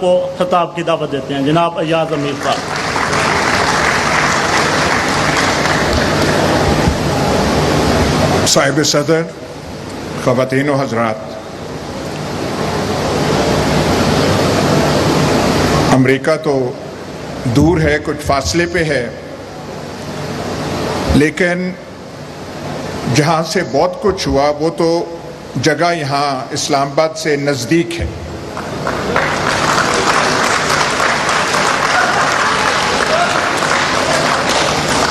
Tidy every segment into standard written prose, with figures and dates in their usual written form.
को खिताब की दावत देते हैं। जनाब अय्याज अमीर साहब। साहिब सदर, ख़वातीन व हज़रात, अमेरिका तो दूर है, कुछ फासले पे है, लेकिन जहाँ से बहुत कुछ हुआ वो तो जगह यहाँ इस्लामाबाद से नज़दीक है।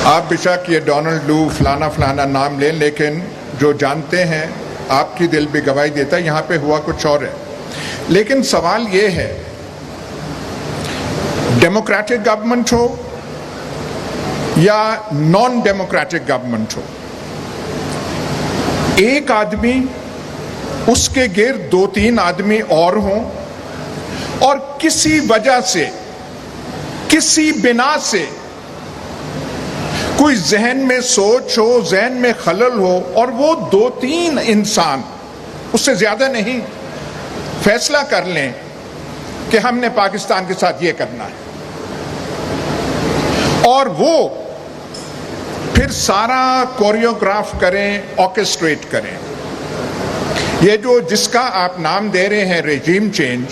आप बेशक ये डोनाल्ड लू फलाना फलाना नाम लें, लेकिन जो जानते हैं आपकी दिल भी गवाही देता है यहाँ पे हुआ कुछ और है। लेकिन सवाल ये है, डेमोक्रेटिक गवर्नमेंट हो या नॉन डेमोक्रेटिक गवर्नमेंट हो, एक आदमी उसके गिर्द 2-3 आदमी और हों और किसी वजह से, किसी बिना से कोई जहन में सोच हो, जहन में खलल हो और वो 2-3 इंसान, उससे ज्यादा नहीं, फैसला कर लें कि हमने पाकिस्तान के साथ ये करना है, और वो फिर सारा कोरियोग्राफ करें, ऑर्केस्ट्रेट करें। ये जो जिसका आप नाम दे रहे हैं रेजिम चेंज,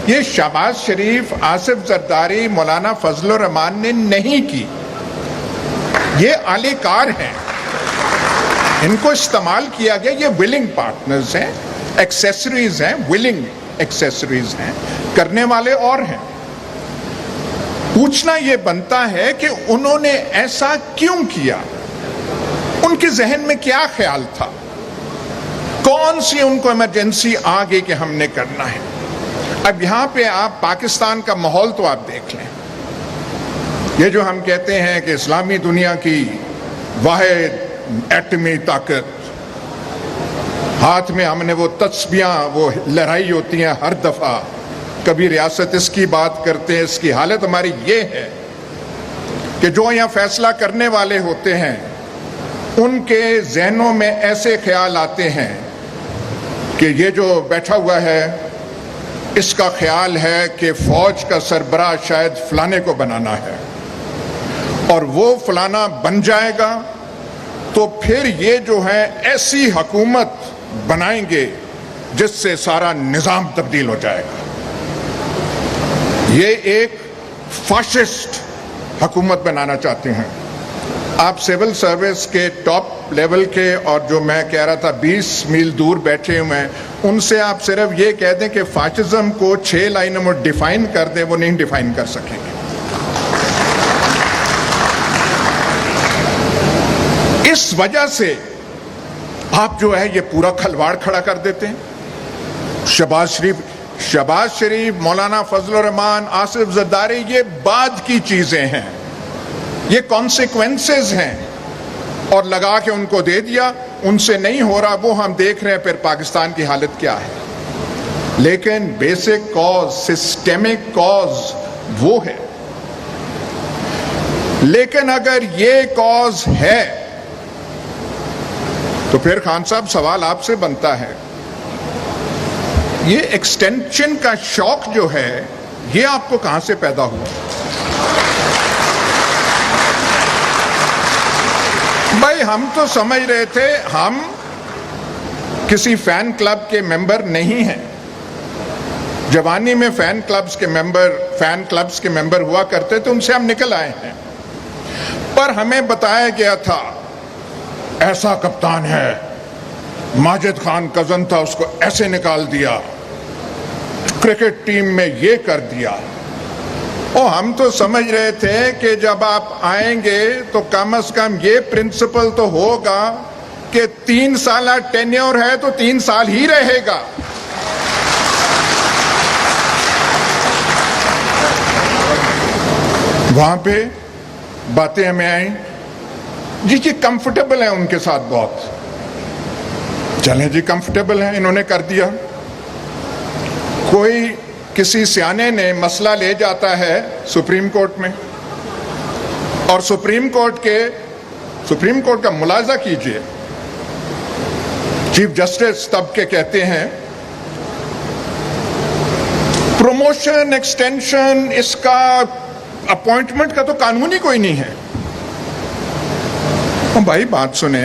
ये शहबाज शरीफ, आसिफ जरदारी, मौलाना फजलुर रहमान ने नहीं की। ये आलेकार हैं, इनको इस्तेमाल किया गया। ये विलिंग पार्टनर्स हैं, एक्सेसरीज हैं, विलिंग एक्सेसरीज हैं, करने वाले और हैं। पूछना यह बनता है कि उन्होंने ऐसा क्यों किया, उनके जहन में क्या ख्याल था, कौन सी उनको इमरजेंसी आ गई कि हमने करना है। अब यहां पे आप पाकिस्तान का माहौल तो आप देख लें। ये जो हम कहते हैं कि इस्लामी दुनिया की वाहिद एटमी ताकत, हाथ में हमने वो तस्बीहां वो लहराई होती हैं हर दफा, कभी रियासत इसकी बात करते हैं, इसकी हालत हमारी ये है कि जो यहाँ फैसला करने वाले होते हैं उनके जहनों में ऐसे ख्याल आते हैं कि ये जो बैठा हुआ है इसका ख्याल है कि फौज का सरबराह शायद फलाने को बनाना है, और वो फलाना बन जाएगा तो फिर ये जो है ऐसी हुकूमत बनाएंगे जिससे सारा निजाम तब्दील हो जाएगा। ये एक फाशिस्ट हुकूमत बनाना चाहते हैं। आप सिविल सर्विस के टॉप लेवल के, और जो मैं कह रहा था 20 मील दूर बैठे हुए हैं, उनसे आप सिर्फ ये कह दें कि फाशिज्म को 6 लाइनों में डिफाइन कर दें, वो नहीं डिफाइन कर सकेंगे। इस वजह से आप जो है ये पूरा खलवाड़ खड़ा कर देते हैं। शहबाज शरीफ, मौलाना फजलुर रहमान, आसिफ जरदारी, ये बाद की चीजें हैं, ये कॉन्सिक्वेंसेस हैं, और लगा के उनको दे दिया। उनसे नहीं हो रहा, वो हम देख रहे हैं फिर पाकिस्तान की हालत क्या है। लेकिन बेसिक कॉज, सिस्टेमिक कॉज वो है। लेकिन अगर ये कॉज है तो फिर खान साहब सवाल आपसे बनता है, ये एक्सटेंशन का शौक जो है ये आपको कहां से पैदा हुआ? भाई हम तो समझ रहे थे हम किसी फैन क्लब के मेंबर नहीं हैं। जवानी में फैन क्लब्स के मेंबर हुआ करते थे, उनसे हम निकल आए हैं। पर हमें बताया गया था ऐसा कप्तान है, माजिद खान कजन था, उसको ऐसे निकाल दिया, क्रिकेट टीम में ये कर दिया। और हम तो समझ रहे थे कि जब आप आएंगे तो कम से कम ये प्रिंसिपल तो होगा कि 3 साल टेन्योर है तो 3 साल ही रहेगा। वहां पे बातें हमें आई जी कंफर्टेबल है उनके साथ बहुत, चले जी कंफर्टेबल है, इन्होंने कर दिया। कोई किसी सियाने ने मसला ले जाता है सुप्रीम कोर्ट में, और सुप्रीम कोर्ट का मुलाजा कीजिए, चीफ जस्टिस तब के कहते हैं प्रमोशन, एक्सटेंशन, इसका अपॉइंटमेंट का तो कानून ही कोई नहीं है। तो भाई बात सुने,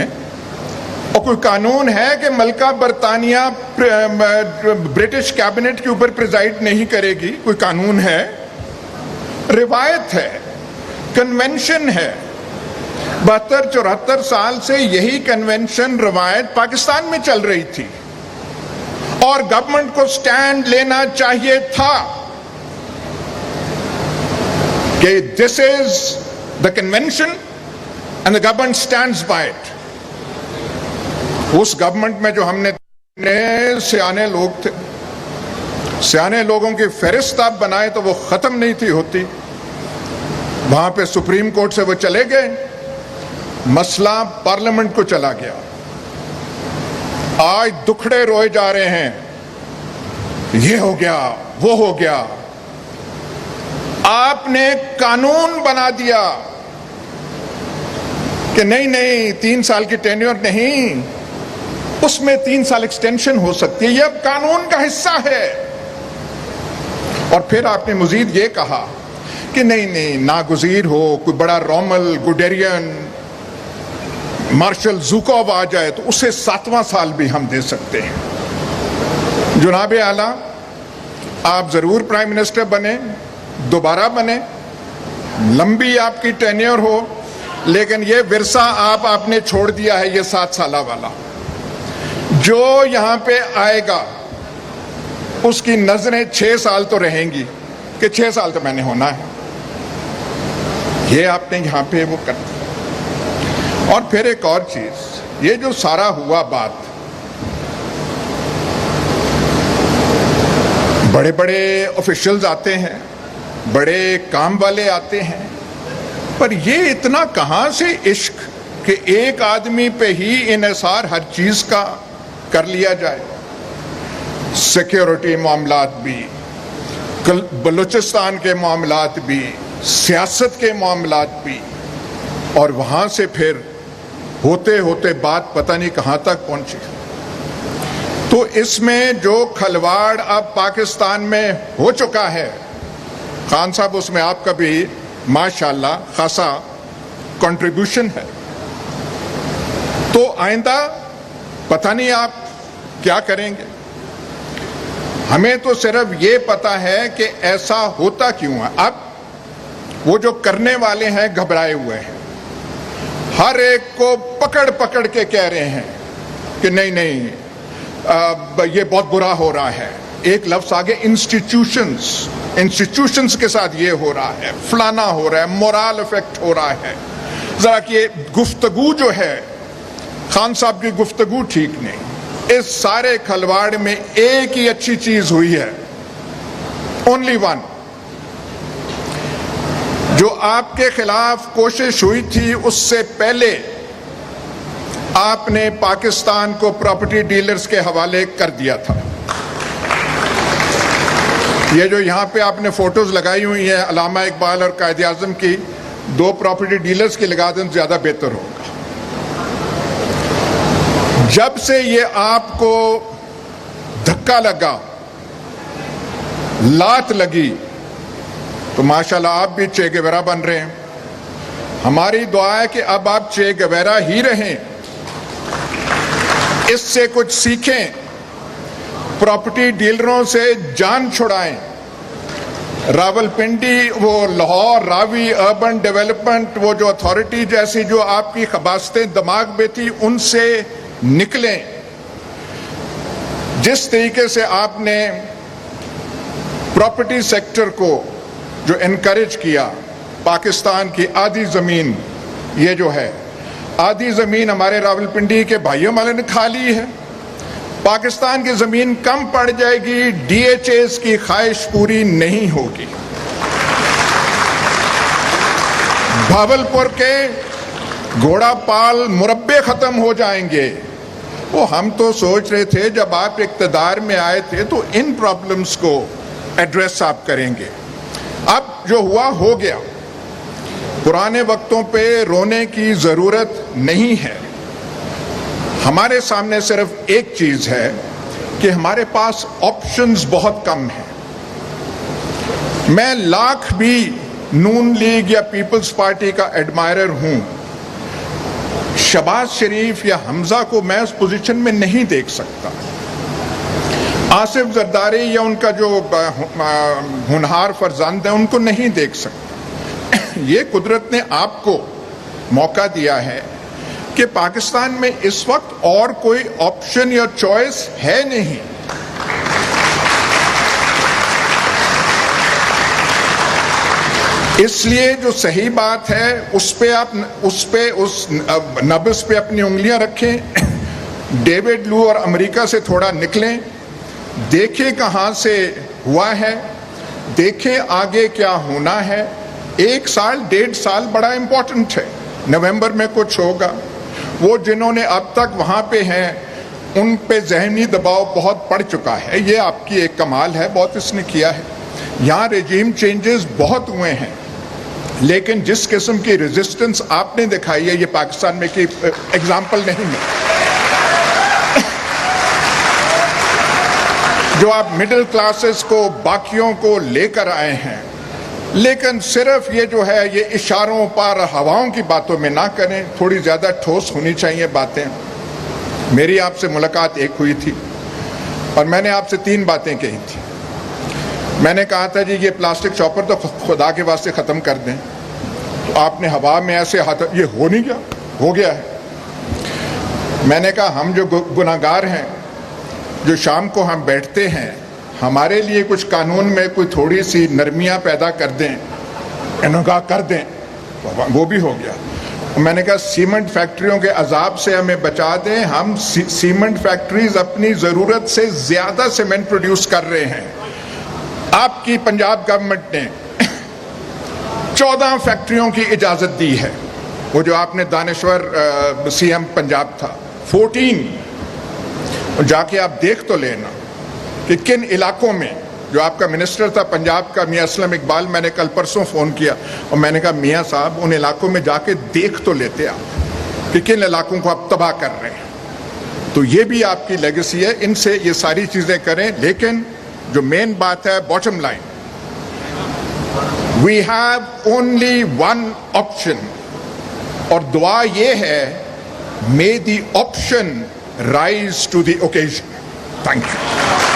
और कोई कानून है कि मलका बरतानिया ब्रिटिश कैबिनेट के ऊपर प्रिजाइड नहीं करेगी? कोई कानून है? रिवायत है, कन्वेंशन है। 72-74 साल से यही कन्वेंशन, रिवायत पाकिस्तान में चल रही थी और गवर्नमेंट को स्टैंड लेना चाहिए था कि this is the convention and the government stands by it. उस गवर्नमेंट में जो हमने सियाने लोग थे, सियाने लोगों की फहरिस्त आप बनाए तो वो खत्म नहीं थी होती। वहां पे सुप्रीम कोर्ट से वो चले गए, मसला पार्लियामेंट को चला गया। आज दुखड़े रोए जा रहे हैं, ये हो गया, वो हो गया। आपने कानून बना दिया कि नहीं नहीं 3 साल की टेन्योर नहीं, उसमें 3 साल एक्सटेंशन हो सकती है, यह अब कानून का हिस्सा है। और फिर आपने मजीद ये कहा कि नहीं नहीं नागुज़ीर हो, कोई बड़ा रोमल, गुडेरियन, मार्शल ज़ुकोव आ जाए तो उसे 7वां साल भी हम दे सकते हैं। जुनाबे आला, आप जरूर प्राइम मिनिस्टर बने, दोबारा बने, लंबी आपकी टेन्योर हो, लेकिन ये विरसा आपने छोड़ दिया है, ये 7 साल वाला। जो यहां पे आएगा उसकी नजरें 6 साल तो रहेंगी कि 6 साल तो मैंने होना है। ये आपने यहां पे वो कर। और फिर एक और चीज, ये जो सारा हुआ बात, बड़े बड़े ऑफिशियल्स आते हैं, बड़े काम वाले आते हैं, पर ये इतना कहां से इश्क कि एक आदमी पे ही इन्हिसार हर चीज का कर लिया जाए। सिक्योरिटी मामलात भी, बलूचिस्तान के मामलात भी, सियासत के मामलात भी, और वहां से फिर होते होते बात पता नहीं कहां तक पहुंची। तो इसमें जो खलवाड़ अब पाकिस्तान में हो चुका है, खान साहब उसमें आपका भी माशाल्लाह खासा कंट्रीब्यूशन है। तो आइंदा पता नहीं आप क्या करेंगे। हमें तो सिर्फ ये पता है कि ऐसा होता क्यों है। अब वो जो करने वाले हैं घबराए हुए हैं, हर एक को पकड़ पकड़ के कह रहे हैं कि नहीं नहीं ये बहुत बुरा हो रहा है। एक लफ्ज आगे, इंस्टीट्यूशंस के साथ ये हो रहा है, फलाना हो रहा है, मोरल इफेक्ट हो रहा है। जरा कि ये गुफ्तगू जो है, खान साहब की गुफ्तगू ठीक नहीं। इस सारे खलवाड़ में एक ही अच्छी चीज हुई है, ओनली वन, जो आपके खिलाफ कोशिश हुई थी उससे पहले आपने पाकिस्तान को प्रॉपर्टी डीलर्स के हवाले कर दिया था। ये जो यहां पे आपने फोटोज लगाई हुई हैं अल्लामा इकबाल और कायद आजम की, 2 प्रॉपर्टी डीलर्स की लगा दें ज्यादा बेहतर होगा। जब से ये आपको धक्का लगा, लात लगी, तो माशाल्लाह आप भी चे गेवेरा बन रहे हैं। हमारी दुआ है कि अब आप चे गेवेरा ही रहें, इससे कुछ सीखें, प्रॉपर्टी डीलरों से जान छुड़ाएं। रावलपिंडी, वो लाहौर रावी अर्बन डेवलपमेंट, वो जो अथॉरिटी जैसी जो आपकी खबासतें दिमाग में थी, उनसे निकलें। जिस तरीके से आपने प्रॉपर्टी सेक्टर को जो एनकरेज किया, पाकिस्तान की आधी जमीन, ये जो है आधी जमीन हमारे रावलपिंडी के भाइयों वाले ने खा ली है। पाकिस्तान की जमीन कम पड़ जाएगी, डीएचएस की ख्वाहिश पूरी नहीं होगी। भावलपुर के घोड़ापाल मुरब्बे खत्म हो जाएंगे। वो हम तो सोच रहे थे जब आप इक्तदार में आए थे तो इन प्रॉब्लम्स को एड्रेस आप करेंगे। अब जो हुआ हो गया, पुराने वक्तों पे रोने की जरूरत नहीं है। हमारे सामने सिर्फ एक चीज है कि हमारे पास ऑप्शंस बहुत कम हैं। मैं लाख भी नून लीग या पीपल्स पार्टी का एडमायरर हूं, शहबाज शरीफ या हमजा को मैं उस पोजीशन में नहीं देख सकता। आसिफ जरदारी या उनका जो होनहार फरजंद है उनको नहीं देख सकता। ये कुदरत ने आपको मौका दिया है कि पाकिस्तान में इस वक्त और कोई ऑप्शन या चॉइस है नहीं। इसलिए जो सही बात है उस नब्ज पे अपनी उंगलियां रखें, डेविड लू और अमेरिका से थोड़ा निकलें, देखें कहां से हुआ है, देखें आगे क्या होना है। 1 साल 1.5 साल बड़ा इंपॉर्टेंट है। नवंबर में कुछ होगा। वो जिन्होंने अब तक वहां पे हैं उन पे जहनी दबाव बहुत पड़ चुका है। ये आपकी एक कमाल है, बहुत इसने किया है। यहाँ रेजिम चेंजेस बहुत हुए हैं, लेकिन जिस किस्म की रेजिस्टेंस आपने दिखाई है ये पाकिस्तान में की एग्जाम्पल नहीं है। जो आप मिडिल क्लासेस को बाकियों को लेकर आए हैं, लेकिन सिर्फ ये जो है ये इशारों पर हवाओं की बातों में ना करें, थोड़ी ज्यादा ठोस होनी चाहिए बातें। मेरी आपसे मुलाकात एक हुई थी और मैंने आपसे 3 बातें कही थी। मैंने कहा था जी ये प्लास्टिक चॉपर तो खुदा के वास्ते ख़त्म कर दें। तो आपने हवा में ऐसे हाथ, ये हो नहीं गया, हो गया है। मैंने कहा हम जो गुनाहगार हैं, जो शाम को हम बैठते हैं, हमारे लिए कुछ कानून में कोई थोड़ी सी नरमियाँ पैदा कर दें। इन्होंने कहा कर दें, वो भी हो गया। मैंने कहा सीमेंट फैक्ट्रियों के अजाब से हमें बचा दें। हम सीमेंट फैक्ट्रीज अपनी ज़रूरत से ज़्यादा सीमेंट प्रोड्यूस कर रहे हैं। आपकी पंजाब गवर्नमेंट ने 14 फैक्ट्रियों की इजाजत दी है। वो जो आपने दानेश्वर सीएम पंजाब था, 14। जाके आप देख तो लेना कि किन इलाकों में, जो आपका मिनिस्टर था पंजाब का मियां असलम इकबाल, मैंने कल परसों फोन किया और मैंने कहा मियां साहब उन इलाकों में जाके देख तो लेते आप कि किन इलाकों को आप तबाह कर रहे हैं। तो ये भी आपकी लेगेसी है, इनसे ये सारी चीजें करें। लेकिन जो मेन बात है, bottom line, we have only one option, और दुआ ये है may the option rise to the occasion. Thank you.